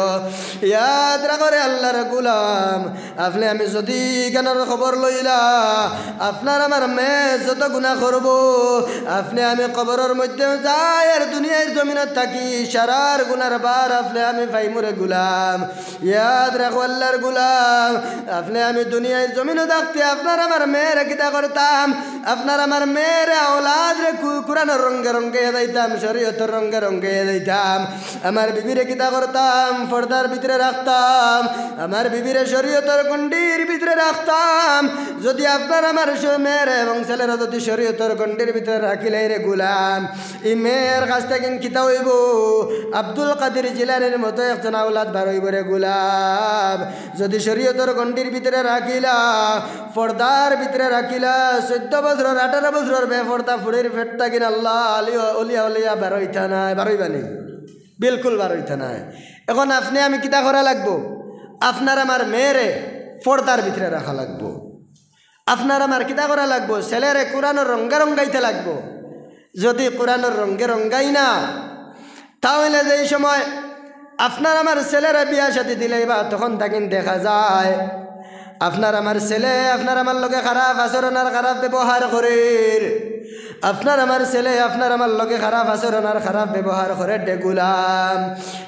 [SPEAKER 2] ইয়াদ রাখরে আল্লাহর গুলাম, আপনি আমি যদি কেনার খবর লইলা আপনার আমার মেয়ে যত গুণা করব, আপনি আমি কবরের মধ্যে যাই আর দুনিয়ার জমিনত থাকি সারার গুনার বার আপনি আমি ফাইমুরে গুলাম। ইয়াদ রাখো আল্লাহর গুলাম, আপনি আমি দুনিয়ার জমিনে থাকতে আপনার আমার মেয়ের কিতা করতাম, আপনার আমার মেয়ের আওলাদ রে কুরআনের রঙ্গে রঙ্গে দিতাম, শরীয়তের রঙ্গে রঙ্গে দিতাম। আমার বিবিরে কিতা করতাম, পর্দার ভিতরে রাখতাম, আমার বিবিরে শরীয়তের গণ্ডির ভিতরে রাখতাম। যদি আপনার আমার মেয়ের এবং ছেলেরা যদি শরীয়তের গণ্ডির ভিতরে রাখিলাই রে গুলাম, এই মেয়ের কাছ থেকে কিতা হইব আব্দুল কাদের জিলানির মতো একজন আওলাদ বার হইব রে গুলাম। যদি শরীয়তের গণ্ডির ভিতরে রাখিলা, পর্দার ভিতরে রাখিলা, 14 বছর 18 বছর বেপর্দা ফুড়ির ফেট থাকি আল্লাহ অলিয়া অলিয়া বার হইতা নাই, বার হইবানি বিলকুল বার হইতা নাই। এখন আপনি আমি কিতা করা লাগবো, আপনার আমার মেয়েরে পর্দার ভিতরে রাখা লাগবো, আপনার আমার কিতা করা লাগবো, ছেলেরে কোরআনের রঙ্গে রঙ্গাইতে লাগবো। যদি কোরআনের রঙ্গে রঙ্গাই না, তাহলে যেই সময় আপনার আমার ছেলেরা বিয়া সাথে দিলেই বা তখন তাকিন দেখা যায় আপনার আমার ছেলে আপনার আমার লগে খারাপ আচরণ আর খারাপ ব্যবহার করে, আপনার আমার ছেলে আপনার আমার লগে খারাপ আচরণ আর খারাপ ব্যবহার করে ডেগুলাম।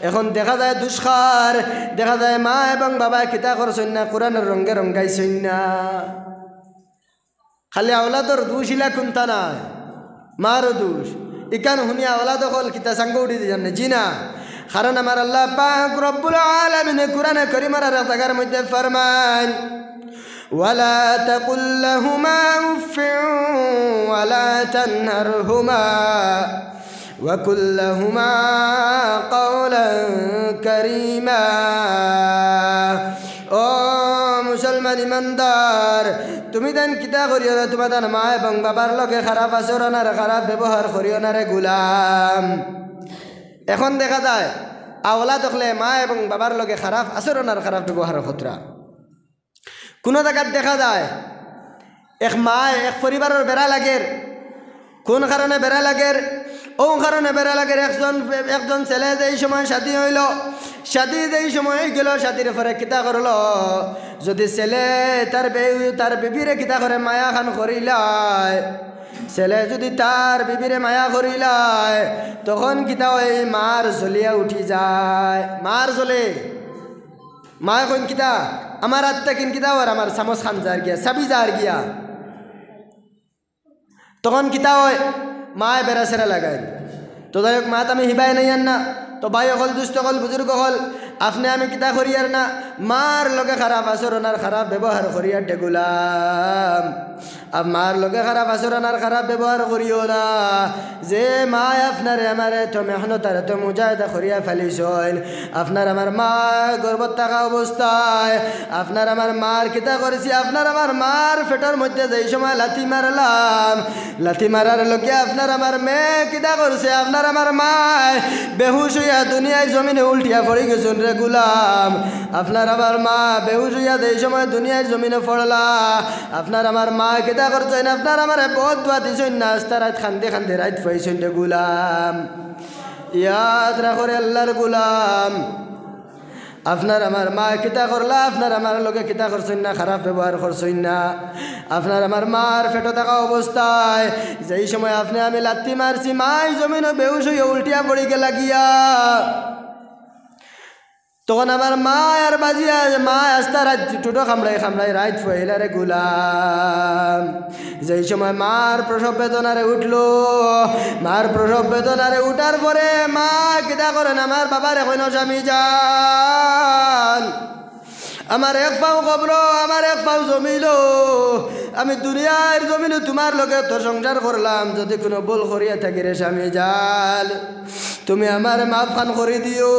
[SPEAKER 2] এখন দেখা যায় দুষ্কার, দেখা যায় মা এবং বাবা কিতা করছেন না, কোরআনের রঙ্গে রঙ্গাইছেন না। খালি আওলাদর দোষ ইলা কোনটা নাই, মারও দোষ। ইকান শুনিয়া আওলাদ হল কিতা সাঙ্গ উঠি দিয়ে জানে জি না, কারণ আমার আল্লাহ পাক রব্বুল আলামিন কোরআনে কারীমের জায়গার মধ্যে ফরমান ওয়ালা তাকুল লাহুমা উফিন ওয়ালা তানহারহুমা ওয়া কুল লাহুমা কাওলান কারীমা। ও মুসলমান ইমানদার, তুমি দেন কিতা করিও না, তোমার দেন মা এবং বাবার লগে খারাপ আচরণ আর খারাপ ব্যবহার করিও না রে গুলাম। এখন দেখা যায় আওলাদ হলে মা এবং বাবার লগে খারাপ আচরণ আর খারাপ ব্যবহার খতরা। কোনো জায়গায় দেখা যায় এক মা এক পরিবারের বেড়া লাগের, কোন কারণে বেড়া লাগের, ও কারণে বেড়া লাগের একজন ছেলে যেই সময় শাদী হইল, শাদী যেই সময় গেল, শাদীর পরে কিতা করলো, যদি ছেলে তার বিবিরে কিতা করে মায়া খান করিলায়, ছেলে যদি তার বিবিরে মায়া করিলায়, তখন কিতা ওই মার জ্বলিয়া উঠি যায়, মার জ্বলে। মা এখন কিতা আমার আত্মা কিন কিতা আর আমার চামচ খান যার গিয়া চাবি যার গিয়া, তখন কিতা হয় মায় বেড়া সেরা লাগায়। তো যাই হোক মা তো আমি হিবাই নাই আর না, তো ভাই হল দুষ্ট হল বুজুর্গ হল, আপনি আমি কিতা করি আর না, মার লগে খারাপ আচরণ আর খারাপ ব্যবহার করি আর ডেগুলাম। আর মার লগে খারাপ আচরণ আর খারাপ ব্যবহার করিও না। যে মা আপনারে আমারে তো মেহনতারে তো মুজাহিদা করিয়া ফেলিছেন, আপনার আমার মা গর্ভত থাকা অবস্থায় আপনার আমার মার কিতা করেছি, আপনার আমার মার পেটের মধ্যে যেই সময় লাথি মারলাম, লাথি মারার লোকে আপনার আমার মেয়ে কিতা করছে, আপনার আমার মায় বেহুশ হইয়া দুনিয়ায় জমিনে উল্টিয়া পড়ে গেছেন রে গুলাম। আপনার আমার মা বেহুশ হইয়া যেই সময় দুনিয়ায় জমিনে পড়লা, আপনার আমার মা কিতা করছেন, আপনার আমার বহুত দোয়া দিছেন না, আস্তা রাত খান্দে খান্দে রাত পাইছেন রে গুলাম। ইয়াদ রাখো রে আল্লাহর গুলাম, আপনার আমার মা কিতা করলা, আপনার আমার লোকে কিতা করছেন না, খারাপ ব্যবহার করছেন না। আপনার আমার মার ফেটো থাকা অবস্থায় যেই সময় আপনি আমি লাত্তি মারছি, মাই জমিনও বেহুশ হইয়া উল্টিয়া পড়ি গেলা গিয়া, তখন আমার মা আর বাজিয়া মা আস্তা রাত টুটো খামড়াই খামড়াই রাত ফেলা রে গুলাম। যেই সময় মার প্রসব বেদনারে উঠলো, মার প্রসব বেদনারে উঠার পরে মা কিতা করেন, আমার বাবার এখন স্বামী যান, আমার এক পাও কবর আমার এক পাও জমিল, আমি দুনিয়ার জমিনে তোমার লগে তো সংসার করলাম, যদি কোনো ভুল করিয়া থাকি রে স্বামী জাল, তুমি আমার মাফ খান করে দিও,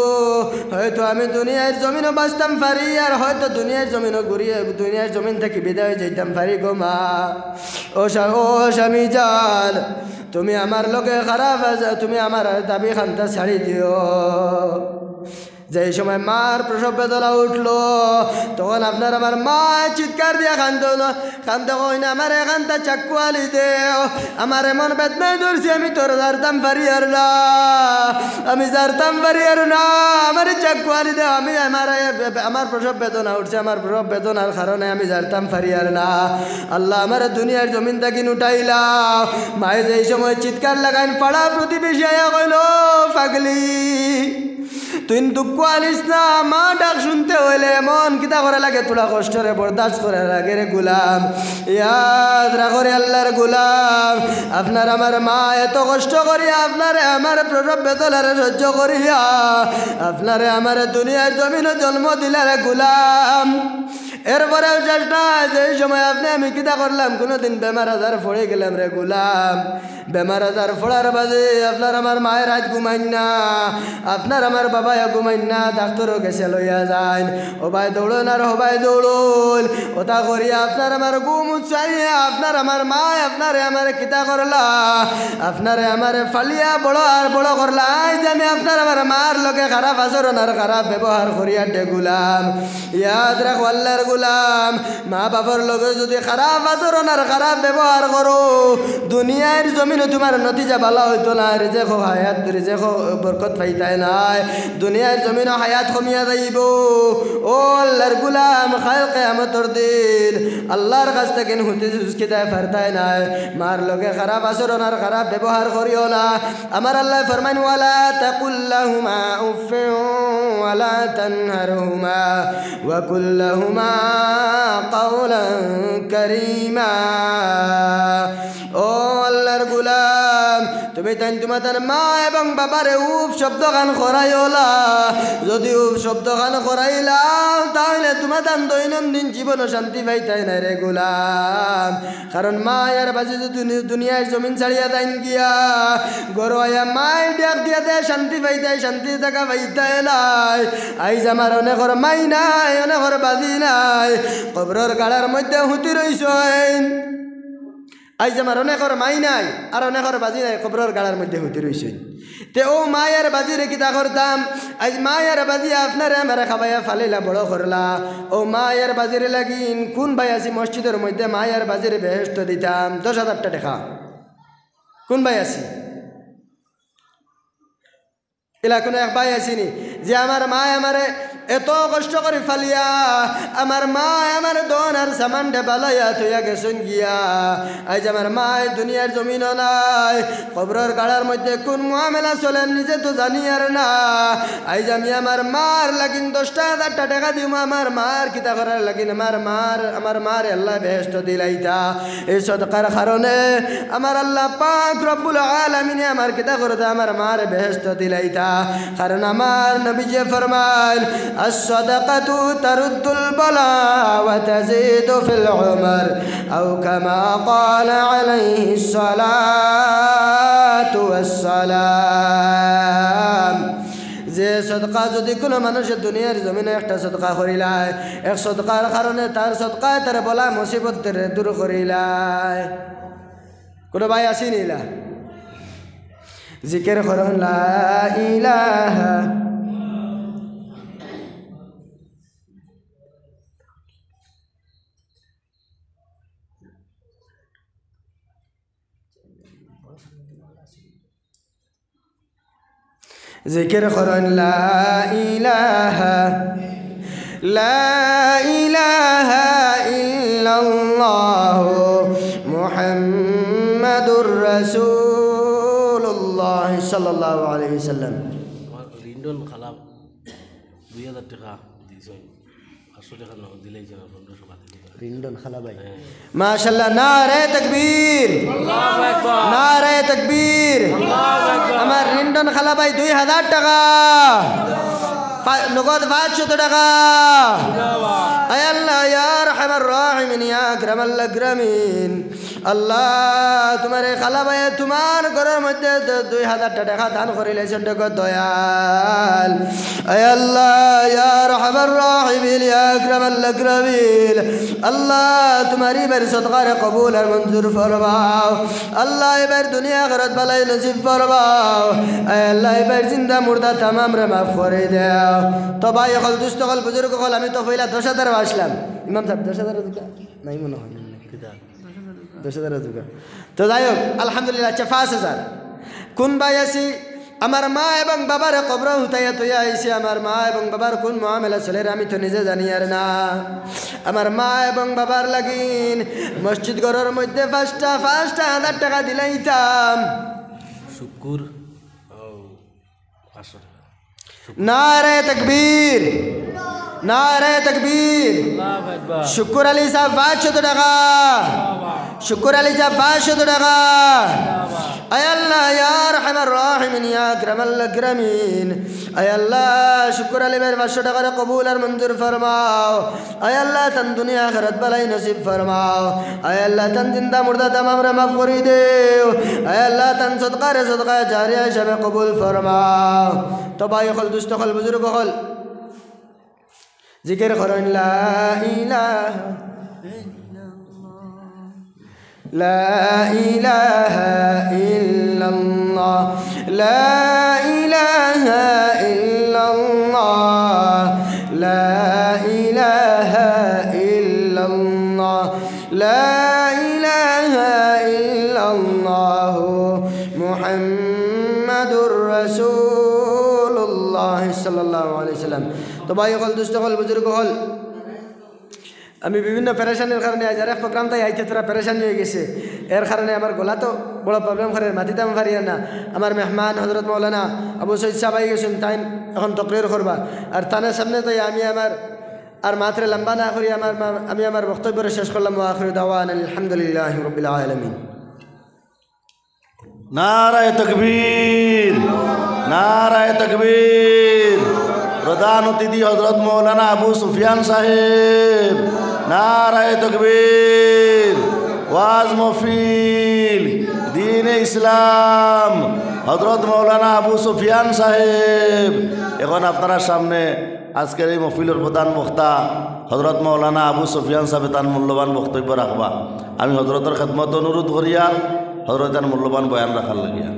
[SPEAKER 2] হয়তো আমি দুনিয়ার জমিনও বাঁচতাম পারি, আর হয়তো দুনিয়ার জমিনও ঘুরিয়ে দুনিয়ার জমিন থেকে বিদায় যাইতাম পারি গো মা। ও স্বামী জাল, তুমি আমার লগে খারাপ, তুমি আমার দাবি খানটা ছাড়ি দিও। যেই সময় মার প্রসব বেদনা উঠলো তখন আপনার আমার মা চিৎকার দিয়ে কান্দতে কই না আমার এখানটা চাক্কু আলি দে আমার এমন বেদনায় ধরছি আমি তোর জারতাম পারি আর না আমি জারতাম পারি আর না আমার চাক্কু আলি দে আমি আমার প্রসব বেদনা উঠছে আমার প্রসব বেদনার কারণে আমি জারতাম পারি আর না আল্লাহ আমার দুনিয়ার জমিন থাকি উঠাইলা মায়ে যেই সময় চিৎকার লাগাইন পাড়া প্রতিবেশী আয়া কইল পাগলি তুই দুঃখ আনিস না মা ডাক শুনতে হইলে এমন কিতা করে লাগে তোরা কষ্টরে বরদাস্ত করে লাগে রে গুলাম ইয়াদ রাখো রে আল্লাহর গুলাম আপনার আমার মা এত কষ্ট করিয়া আপনারে আমার প্রসব বেদনারে সহ্য করিয়া আপনারে আমার দুনিয়ার জমিনে জন্ম দিলা রে গুলাম এরপরেও চেষ্টা যেই সময় আপনি আমি কিতা করলাম কোনোদিন বেমার আজার পড়ে গেলাম রে গুলাম বেমার আজার পড়ার বাজে আপনার আমার মায়ের আজ ঘুমাইন না আপনার আমার বাবায় ঘুমাইন না ডাক্তারও গেছে লইয়া যান ও ভাই দৌড়ন আর হবাই দৌড়ল ওটা করিয়া আপনার আমার ঘুম চাইয়া আপনার আমার মা আপনারে আমার কিতা করলা আপনারে আমার ফালিয়া বড় আর বড় করলা আজ আমি আপনার আমার মার লগে খারাপ আচরণ আর খারাপ ব্যবহার করিয়া ডেগুলাম ইয়াদ রাখো আল্লাহর গুলাম মা বাবার লগে যদি খারাপ আচরণ আর খারাপ ব্যবহার করো দুনিয়ার জমিনে তোমার নতিজা ভালো হইতো না রিজেক হায়াত রিজেক বরকত পাইতাই নাই দুনিয়ার জমিনে হায়াত কমিয়া যাইব ও আল্লাহর গুলাম খাল কিয়ামতের দিন আল্লাহর কাছ থেকে হুতে সুস্কিতায় ফারতাই নাই মার লগে খারাপ আচরণ আর খারাপ ব্যবহার করিও না আমার আল্লাহ ফরমান ওয়ালা তাকুল্লাহুমা উফিন ওয়ালা তানহারহুমা ওয়া কুল্লাহুমা কাওলান কারীমা ও আল্লাহর গুলাম তুমি তাই তোমার মা এবং বাবারে উপ শব্দ গান করাইলা যদি উপ শব্দ গান করাইলাম তাহলে তোমার দৈনন্দিন জীবন শান্তি পাইতাই না রে গুলাম কারণ মা আর বাজে দুনিয়ার জমিন ছাড়িয়া দেন গিয়া গরোয়া মাই ডাক দিয়া দে শান্তি পাইতাই শান্তি থাকা পাইতাই নাই আইজ আমার অনেকর মাই নাই অনেকর বাজি নাই কবরের গাড়ার মধ্যে হুতি রইছেন আইজ আমার অনেকর মাই নাই আর অনেকর বাজি নাই কবরের গাড়ার মধ্যে হুতি রইছেন তে ও মায়ের বাজিরে কিতা করতাম আজ মায়ের বাজি আপনারে আমার খাবাইয়া ফালিলা বড় করলা ও মায়ের বাজিরে লাগিন কোন ভাই আছি মসজিদের মধ্যে মায়ের বাজিরে বেহেস্ত দিতাম 10,000 টাকা কোন ভাই আছি এলা কোনো এক ভাই আসিনি যে আমার মা আমারে এত কষ্ট করে ফালিয়া আমার মা আমার দন আর সামানটা বালাইয়া থইয়া গেছেন গিয়া আজ আমার মা দুনিয়ার জমিন নাই কবরের গাড়ার মধ্যে কোন মুআমেলা চলে নিজে তো জানি আর না আজ আমি আমার মার লাগিন 10,000 টাকা দিম আমার মার কিতা করার লাগিন আমার মার আল্লাহ বেহেশত দিলাইতা এই সদকার কারণে আমার আল্লাহ পাক রব্বুল আলামিন আমার কিতা করতে আমার মার বেহেশত দিলাইতা কারণ আমার নবীজি ফরমান الصدقة ترد البلاء وتزيد في العمر أو كما قال عليه الصلاة والسلام যে সদকা যদি কোনো মানুষের দুনিয়ার জমিনে একটা সদকা করিলায় এক সদকার কারণে তার সদকায় তার বলা মুসিবত দূর করিলায় কোনো ভাই আসেনি লা জিকির করুন লা ইলাহা জিকির করুন লা ইলাহা ইল্লাল্লাহ মুহাম্মাদুর রাসূলুল্লাহ সাল্লাল্লাহু আলাইহি ওয়াসাল্লাম
[SPEAKER 3] রিন্ডন খালাম 2000 টাকা দিয়েছেন 800 টাকা দিলেই যেন 1500 টাকা
[SPEAKER 2] রিন্ডন খালা ভাই মাশাআল্লাহ নারে তাকবীর আল্লাহু আকবার নারে তাকবীর আল্লাহু আকবার আমার রিন্ডন খালা ভাই 2000 টাকা নগদ 500 টাকা আয় আল্লাহ ইয়া আরহামার রাহিমিন ইয়া আকরামাল আকরামিন আল্লাহ তোমার খালা ভাই তোমার ঘরের মধ্যে 2000 টাকা দান করিলেছেন গো দয়াল আয় আল্লাহ ইয়া আরহামার রাহিমিন الأكرمين يا أكرم الأكرمين আল্লাহ তোমারই বার সদকার কবুল আর মঞ্জুর ফরমাও আল্লাহ এবার দুনিয়া আখিরাত বালাই নসিব ফরমাও আয় আল্লাহ এবার জিন্দা মুর্দা तमाम রে মাফ করে দাও তো ভাই হল দুষ্ট হল বুজুর্গ হল আমি তো পয়লা 10,000 আসলাম ইমাম সাহেব 10,000 টাকা নাই মনে হয় 10,000 টাকা তো যাই হোক আলহামদুলিল্লাহ 5,000 কোন ভাই আছি আমার মা এবং বাবার কবর হুতাইয়া তৈয়া আইসি আমার মা এবং বাবার কোন মুআমেলা চলে আমি তো নিজে জানি আর না আমার মা এবং বাবার লাগিন মসজিদ ঘরের মধ্যে 5,000 টাকা দিলাইতাম
[SPEAKER 3] শুকুর 500 টাকা
[SPEAKER 2] নারে তাকবীর নারে তাকবীর
[SPEAKER 3] আল্লাহু আকবার
[SPEAKER 2] শুকুর আলী সাহেব 500 টাকা শুকুর আলী সাহেব 500 টাকা আয় আল্লাহ ইয়া আরহামার রাহিমিন ইয়া আকরামাল আকরামিন আয় আল্লাহ শুকুর আলী ভাইয়ের 500 টাকা কবুল আর মঞ্জুর ফরমাও আয় আল্লাহ তান দুনিয়া আখিরাত বালাই নসিব ফরমাও আয় আল্লাহ তান জিন্দা মুর্দা तमाम রে মাফ করে দেও আয় আল্লাহ তান সদকা জারিয়া হিসাবে কবুল ফরমাও তো ভাই হল দুষ্ট হল বুজুর্গ হল জিকির করেন লা ইলাহা لا إله إلا الله لا إله إلا الله لا إله إلا الله لا إله إلا الله محمد رسول الله صلى الله عليه وسلم তো ভাই হল দুষ্ট হল বুজুর্গ হল আমি বিভিন্ন পেরেশানির কারণে আজ আর এক প্রোগ্রাম তাই আইতে তোরা পেরেশানি হয়ে গেছে এর কারণে আমার গলা তো বড় প্রবলেম করে মাটিতে আমি পারি না আমার মেহমান হজরত মৌলানা আবু সৈয়দ সাহেব আই গেছেন তাই এখন তকরির করবা আর তানের সামনে তাই আমি আমার আর মাত্র লম্বা না করি আমি আমার বক্তব্য শেষ করলাম ওয়া আখিরু দাওয়ানা আলহামদুলিল্লাহি রাব্বিল আলামিন
[SPEAKER 4] নারায়ে তাকবীর নারায়ে তাকবীর প্রধান অতিথি হজরত মৌলানা আবু সুফিয়ান সাহেব নারায়ে তাকবীর ওয়াজ মহফিল দ্বীন ইসলাম হজরত মৌলানা আবু সুফিয়ান সাহেব এখন আপনার সামনে আজকের এই মহফিলের প্রধান বক্তা হজরত মৌলানা আবু সুফিয়ান সাহেব তার মূল্যবান বক্তব্য রাখবা আমি হজরতের খেদমত অনুরোধ করি আর হজরতের মূল্যবান বয়ান রাখার লাগিয়া